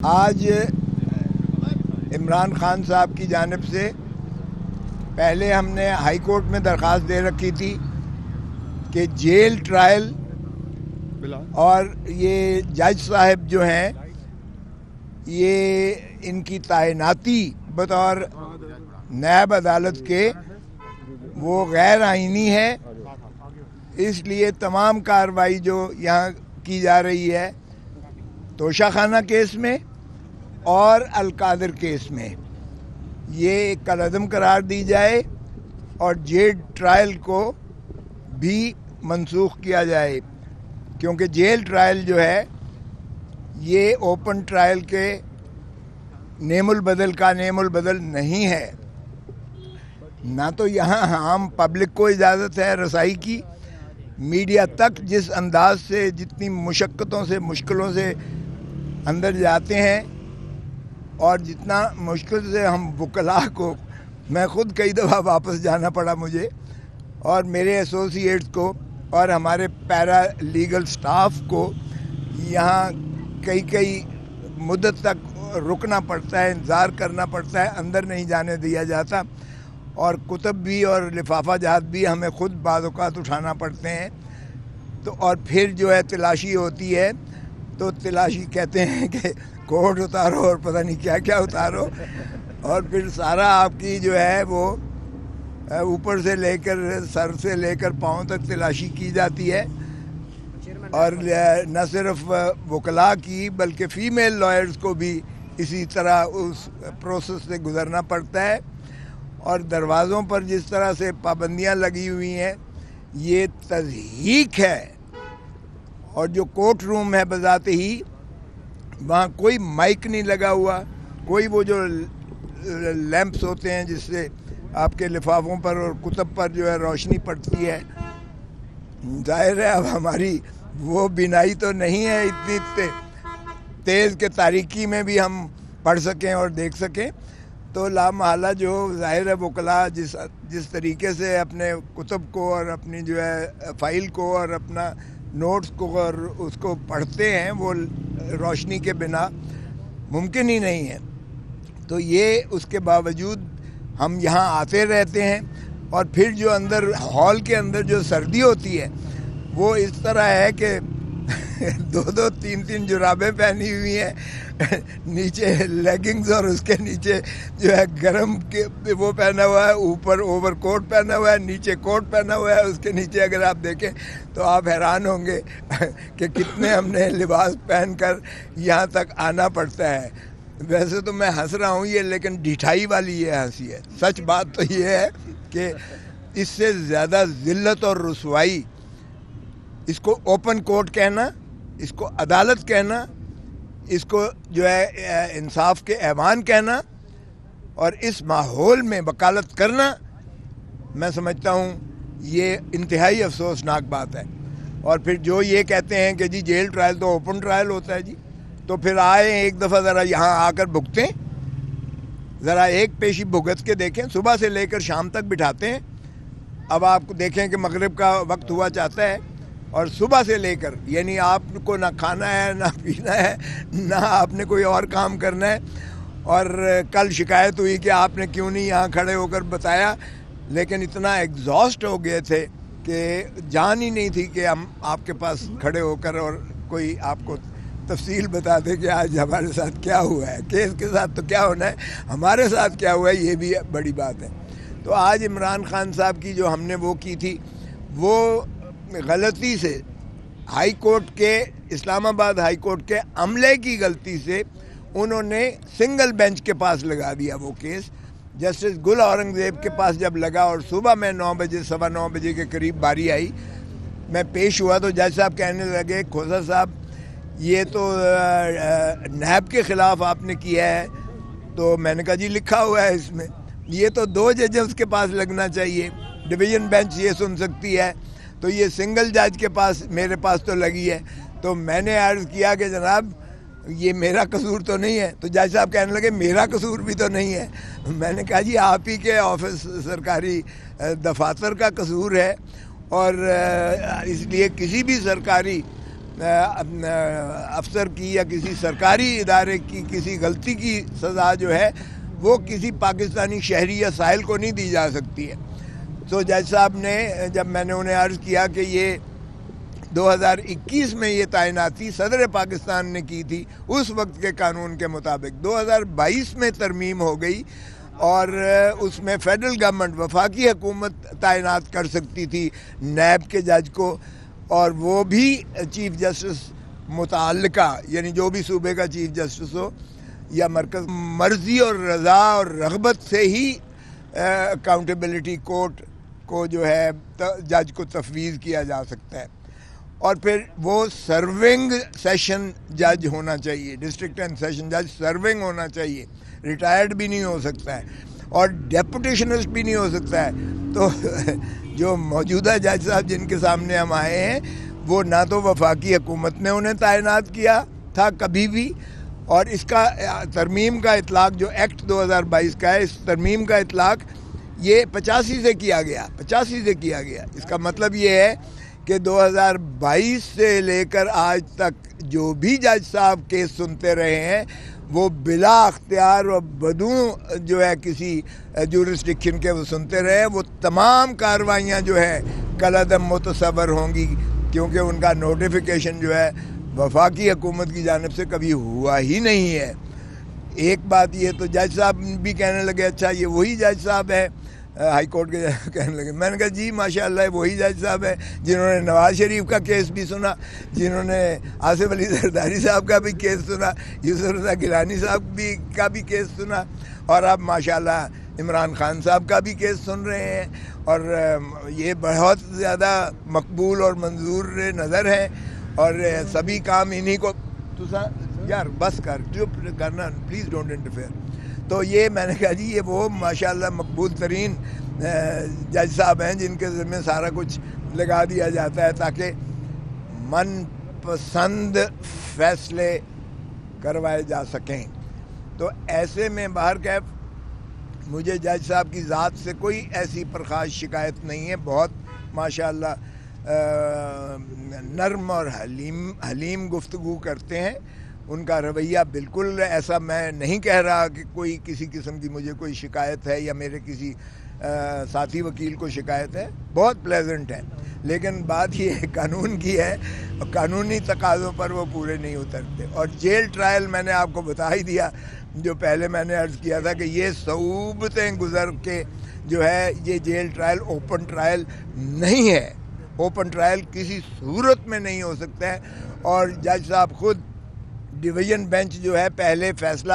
آج عمران خان صاحب کی جانب سے پہلے ہم نے ہائی کورٹ میں درخواست دے رکھی تھی کہ جیل ٹرائل اور یہ جج صاحب جو ہیں یہ ان کی تعیناتی بطور نیب عدالت کے وہ غیر آئینی ہے، اس لیے تمام کارروائی جو یہاں کی جا رہی ہے توشہ خانہ کیس میں اور القادر کیس میں یہ کالعدم قرار دی جائے اور جیل ٹرائل کو بھی منسوخ کیا جائے، کیونکہ جیل ٹرائل جو ہے یہ اوپن ٹرائل کے نیم البدل کا نیم البدل نہیں ہے۔ نہ تو یہاں عام پبلک کو اجازت ہے رسائی کی، میڈیا تک جس انداز سے جتنی مشقتوں سے مشکلوں سے اندر جاتے ہیں اور جتنا مشکل سے ہم وکلاء کو، میں خود کئی دفعہ واپس جانا پڑا مجھے اور میرے ایسوسیٹس کو اور ہمارے پیرا لیگل سٹاف کو یہاں کئی مدت تک رکنا پڑتا ہے، انتظار کرنا پڑتا ہے، اندر نہیں جانے دیا جاتا، اور کتب بھی اور لفافہ جات بھی ہمیں خود بعض اوقات اٹھانا پڑتے ہیں۔ تو اور پھر جو ہے تلاشی ہوتی ہے، تو تلاشی کہتے ہیں کہ کوٹ اتارو اور پتہ نہیں کیا کیا اتارو، اور پھر سارا آپ کی جو ہے وہ اوپر سے لے کر سر سے لے کر پاؤں تک تلاشی کی جاتی ہے، اور نہ صرف وکلاء کی بلکہ فیمیل لائرز کو بھی اسی طرح اس پروسیس سے گزرنا پڑتا ہے، اور دروازوں پر جس طرح سے پابندیاں لگی ہوئی ہیں یہ تضحیک ہے۔ اور جو کورٹ روم ہے بذات ہی وہاں کوئی مائک نہیں لگا ہوا، کوئی وہ جو لیمپس ہوتے ہیں جس سے آپ کے لفافوں پر اور کتب پر جو ہے روشنی پڑتی ہے، ظاہر ہے اب ہماری وہ بینائی تو نہیں ہے اتنی تیز کہ تاریکی میں بھی ہم پڑھ سکیں اور دیکھ سکیں، تو لامحالہ جو ظاہر ہے وکلاء جس طریقے سے اپنے کتب کو اور اپنی جو ہے فائل کو اور اپنا نوٹس کو اور اس کو پڑھتے ہیں وہ روشنی کے بنا ممکن ہی نہیں ہے۔ تو یہ اس کے باوجود ہم یہاں آتے رہتے ہیں، اور پھر جو اندر ہال کے اندر جو سردی ہوتی ہے وہ اس طرح ہے کہ دو تین جرابیں پہنی ہوئی ہیں، نیچے لیگنگز اور اس کے نیچے جو ہے گرم کے وہ پہنا ہوا ہے، اوپر اوور کوٹ پہنا ہوا ہے، نیچے کوٹ پہنا ہوا ہے، اس کے نیچے اگر آپ دیکھیں تو آپ حیران ہوں گے کہ کتنے ہم نے لباس پہن کر یہاں تک آنا پڑتا ہے۔ ویسے تو میں ہنس رہا ہوں یہ، لیکن ڈھٹائی والی یہ ہنسی ہے۔ سچ بات تو یہ ہے کہ اس سے زیادہ ذلت اور رسوائی، اس کو اوپن کورٹ کہنا، اس کو عدالت کہنا، اس کو جو ہے انصاف کے ایوان کہنا، اور اس ماحول میں وکالت کرنا، میں سمجھتا ہوں یہ انتہائی افسوسناک بات ہے۔ اور پھر جو یہ کہتے ہیں کہ جی جیل ٹرائل تو اوپن ٹرائل ہوتا ہے، جی تو پھر آئے ایک دفعہ ذرا یہاں آ کر بھگتیں، ذرا ایک پیشی بھگت کے دیکھیں، صبح سے لے کر شام تک بٹھاتے ہیں۔ اب آپ کو دیکھیں کہ مغرب کا وقت ہوا چاہتا ہے، اور صبح سے لے کر یعنی آپ کو نہ کھانا ہے نہ پینا ہے نہ آپ نے کوئی اور کام کرنا ہے، اور کل شکایت ہوئی کہ آپ نے کیوں نہیں یہاں کھڑے ہو کر بتایا، لیکن اتنا ایگزاسٹ ہو گئے تھے کہ جان ہی نہیں تھی کہ ہم آپ کے پاس کھڑے ہو کر اور کوئی آپ کو تفصیل بتا دے کہ آج ہمارے ساتھ کیا ہوا ہے۔ کیس کے ساتھ تو کیا ہونا ہے، ہمارے ساتھ کیا ہوا ہے یہ بھی بڑی بات ہے۔ تو آج عمران خان صاحب کی جو ہم نے وہ کی تھی، وہ غلطی سے ہائی کورٹ کے، اسلام آباد ہائی کورٹ کے عملے کی غلطی سے انہوں نے سنگل بینچ کے پاس لگا دیا وہ کیس۔ جسٹس گل اورنگزیب کے پاس جب لگا اور صبح میں 9 بجے 9:15 بجے کے قریب باری آئی، میں پیش ہوا تو جج صاحب کہنے لگے کھوسا صاحب یہ تو نیب کے خلاف آپ نے کیا ہے۔ تو میں نے کہا جی لکھا ہوا ہے اس میں، یہ تو 2 ججز کے پاس لگنا چاہیے، ڈویژن بینچ یہ سن سکتی ہے، تو یہ سنگل جج کے پاس میرے پاس تو لگی ہے۔ تو میں نے عرض کیا کہ جناب یہ میرا قصور تو نہیں ہے، تو جج صاحب کہنے لگے میرا قصور بھی تو نہیں ہے۔ میں نے کہا جی آپ ہی کے آفس سرکاری دفاتر کا قصور ہے، اور اس لیے کسی بھی سرکاری افسر کی یا کسی سرکاری ادارے کی کسی غلطی کی سزا جو ہے وہ کسی پاکستانی شہری یا سائل کو نہیں دی جا سکتی ہے. تو جج صاحب نے جب میں نے انہیں عرض کیا کہ یہ 2021 میں یہ تعیناتی صدر پاکستان نے کی تھی اس وقت کے قانون کے مطابق، 2022 میں ترمیم ہو گئی اور اس میں فیڈرل گورنمنٹ وفاقی حکومت تعینات کر سکتی تھی نیب کے جج کو، اور وہ بھی چیف جسٹس متعلقہ یعنی جو بھی صوبے کا چیف جسٹس ہو یا مرکز، مرضی اور رضا اور رغبت سے ہی اکاؤنٹیبلٹی کورٹ کو جو ہے جج کو تفویض کیا جا سکتا ہے. اور پھر وہ سرونگ سیشن جج ہونا چاہیے، ڈسٹرکٹ اینڈ سیشن جج سرونگ ہونا چاہیے، ریٹائرڈ بھی نہیں ہو سکتا ہے اور ڈیپوٹیشنسٹ بھی نہیں ہو سکتا ہے. تو جو موجودہ جج صاحب جن کے سامنے ہم آئے ہیں وہ نہ تو وفاقی حکومت نے انہیں تعینات کیا تھا کبھی بھی، اور اس کا ترمیم کا اطلاق جو ایکٹ 2022 کا ہے، اس ترمیم کا اطلاق یہ 85 سے کیا گیا، 85 سے کیا گیا. اس کا مطلب یہ ہے کہ 2022 سے لے کر آج تک جو بھی جج صاحب کیس سنتے رہے ہیں وہ بلا اختیار و بدون جو ہے کسی جورسڈکشن کے وہ سنتے رہے، وہ تمام کارروائیاں جو ہے کالعدم متصور ہوں گی، کیونکہ ان کا نوٹیفیکیشن جو ہے وفاقی حکومت کی جانب سے کبھی ہوا ہی نہیں ہے. ایک بات یہ تو جج صاحب بھی کہنے لگے اچھا یہ وہی جج صاحب ہے ہائی کورٹ کے کہنے لگے. میں نے کہا جی ماشاءاللہ وہی جج صاحب ہے جنہوں نے نواز شریف کا کیس بھی سنا، جنہوں نے آصف علی زرداری صاحب کا بھی کیس سنا، یوسف رضا گیلانی صاحب کا بھی کیس سنا، اور اب ماشاءاللہ عمران خان صاحب کا بھی کیس سن رہے ہیں، اور یہ بہت زیادہ مقبول اور منظور نظر ہے، اور سبھی کام انہی کو یار بس کر چپ کرنا پلیز ڈونٹ انٹرفیئر. تو یہ میں نے کہا جی یہ وہ ماشاءاللہ مقبول ترین جج صاحب ہیں جن کے ذمہ سارا کچھ لگا دیا جاتا ہے تاکہ من پسند فیصلے کروائے جا سکیں. تو ایسے میں بہرکیف مجھے جج صاحب کی ذات سے کوئی ایسی پرخاش شکایت نہیں ہے، بہت ماشاءاللہ نرم اور حلیم گفتگو کرتے ہیں. ان کا رویہ بالکل ایسا میں نہیں کہہ رہا کہ کوئی کسی قسم کی مجھے کوئی شکایت ہے یا میرے کسی ساتھی وکیل کو شکایت ہے، بہت پلیزنٹ ہے. لیکن بات یہ قانون کی ہے، قانونی تقاضوں پر وہ پورے نہیں اترتے. اور جیل ٹرائل میں نے آپ کو بتا ہی دیا، جو پہلے میں نے عرض کیا تھا کہ یہ صعوبتیں گزر کے جو ہے یہ جیل ٹرائل اوپن ٹرائل نہیں ہے، اوپن ٹرائل کسی صورت میں نہیں ہو سکتا ہے. اور جج صاحب خود ڈویژن بینچ جو ہے پہلے فیصلہ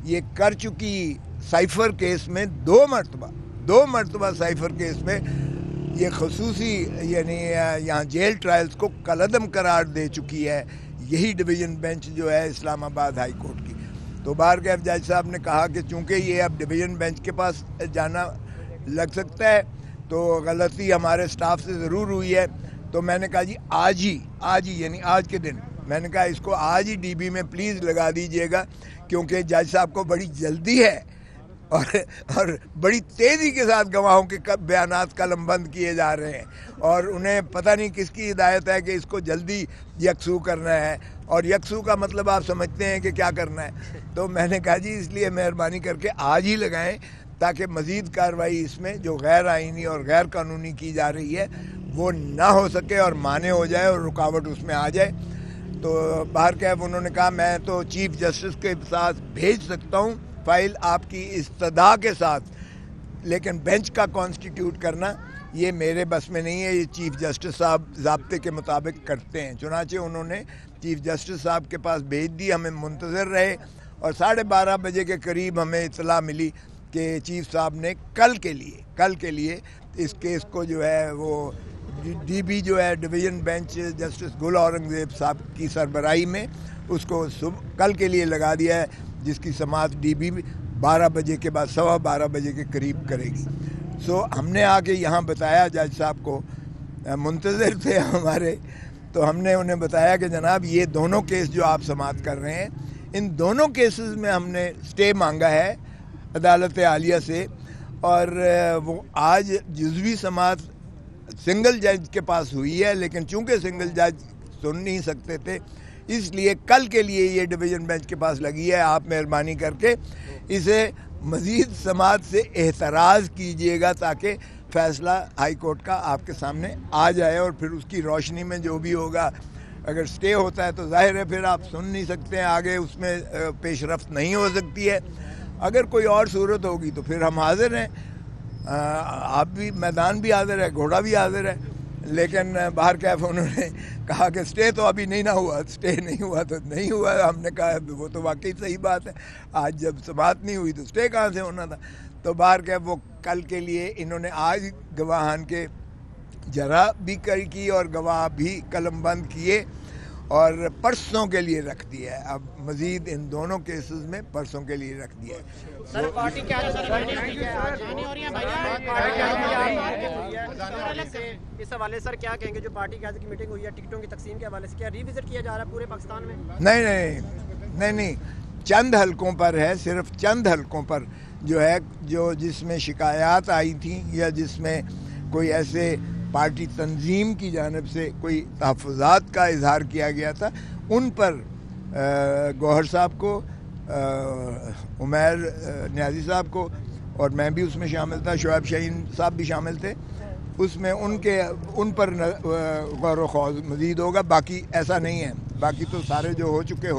یہ کر چکی سائفر کیس میں دو مرتبہ سائفر کیس میں یہ خصوصی یعنی یہاں جیل ٹرائلز کو کالعدم قرار دے چکی ہے یہی ڈویژن بینچ جو ہے اسلام آباد ہائی کورٹ کی. تو بہرکیف جج صاحب نے کہا کہ چونکہ یہ اب ڈویژن بینچ کے پاس جانا لگ سکتا ہے تو غلطی ہمارے سٹاف سے ضرور ہوئی ہے. تو میں نے کہا جی آج ہی یعنی آج کے دن میں نے کہا اس کو آج ہی ڈی بی میں پلیز لگا دیجئے گا، کیونکہ جج صاحب کو بڑی جلدی ہے اور بڑی تیزی کے ساتھ گواہوں کے بیانات قلم بند کیے جا رہے ہیں، اور انہیں پتہ نہیں کس کی ہدایت ہے کہ اس کو جلدی یکسو کرنا ہے. اور یکسو کا مطلب آپ سمجھتے ہیں کہ کیا کرنا ہے. تو میں نے کہا جی اس لیے مہربانی کر کے آج ہی لگائیں تاکہ مزید کارروائی اس میں جو غیر آئینی اور غیر قانونی کی جا رہی ہے وہ نہ ہو سکے اور مانع ہو جائے اور رکاوٹ اس میں آ جائے. تو بہرکیف انہوں نے کہا میں تو چیف جسٹس کے ساتھ بھیج سکتا ہوں فائل آپ کی استدعا کے ساتھ، لیکن بینچ کا کانسٹیٹیوٹ کرنا یہ میرے بس میں نہیں ہے، یہ چیف جسٹس صاحب ضابطے کے مطابق کرتے ہیں. چنانچہ انہوں نے چیف جسٹس صاحب کے پاس بھیج دی، ہمیں منتظر رہے، اور 12:30 بجے کے قریب ہمیں اطلاع ملی کہ چیف صاحب نے کل کے لیے اس کیس کو جو ہے وہ ڈی بی جو ہے ڈویژن بینچ جسٹس گل اورنگزیب صاحب کی سربراہی میں اس کو کل کے لیے لگا دیا ہے، جس کی سماعت ڈی بی 12 بجے کے بعد 12:15 بجے کے قریب کرے گی. سو ہم نے آ کے یہاں بتایا، جج صاحب کو منتظر تھے ہمارے، تو ہم نے انہیں بتایا کہ جناب یہ دونوں کیس جو آپ سماعت کر رہے ہیں ان دونوں کیسز میں ہم نے سٹے مانگا ہے عدالت عالیہ سے، اور وہ آج جزوی سماعت سنگل جج کے پاس ہوئی ہے، لیکن چونکہ سنگل جج سن نہیں سکتے تھے، اس لیے کل کے لیے یہ ڈویژن بینچ کے پاس لگی ہے. آپ مہربانی کر کے اسے مزید سماعت سے احتراز کیجیے گا تاکہ فیصلہ ہائی کورٹ کا آپ کے سامنے آ جائے، اور پھر اس کی روشنی میں جو بھی ہوگا، اگر سٹے ہوتا ہے تو ظاہر ہے پھر آپ سن نہیں سکتے ہیں، آگے اس میں پیش رفت نہیں ہو سکتی ہے. اگر کوئی اور صورت ہوگی تو پھر ہم حاضر ہیں، آپ بھی، میدان بھی حاضر ہے، گھوڑا بھی حاضر ہے. لیکن باہر کیف انہوں نے کہا کہ سٹے تو ابھی نہیں نہ ہوا، سٹے نہیں ہوا تو نہیں ہوا. ہم نے کہا وہ تو واقعی صحیح بات ہے، آج جب سماعت نہیں ہوئی تو سٹے کہاں سے ہونا تھا. تو باہر کیف وہ کل کے لیے انہوں نے آج گواہان کے جرا بھی کی اور گواہ بھی قلم بند کیے اور پرسوں کے لیے رکھ دیا ہے. اب مزید ان دونوں کیسز میں پرسوں کے لیے رکھ دیا ہے. اس حوالے سر کیا کہیں گے، جو پارٹی کی میٹنگ ہوئی ہے ٹکٹوں کی تقسیم کے حوالے سے، کیا ری وزٹ کیا جا رہا ہے پورے پاکستان میں؟ نہیں، چند حلقوں پر ہے، صرف چند حلقوں پر جو ہے، جس میں شکایات آئی تھیں یا جس میں کوئی ایسے پارٹی تنظیم کی جانب سے کوئی تحفظات کا اظہار کیا گیا تھا، ان پر گوہر صاحب کو، عمیر نیازی صاحب کو، اور میں بھی اس میں شامل تھا، شعیب شاہین صاحب بھی شامل تھے، اس میں ان پر غور و خوض مزید ہوگا. باقی ایسا نہیں ہے، باقی تو سارے جو ہو چکے.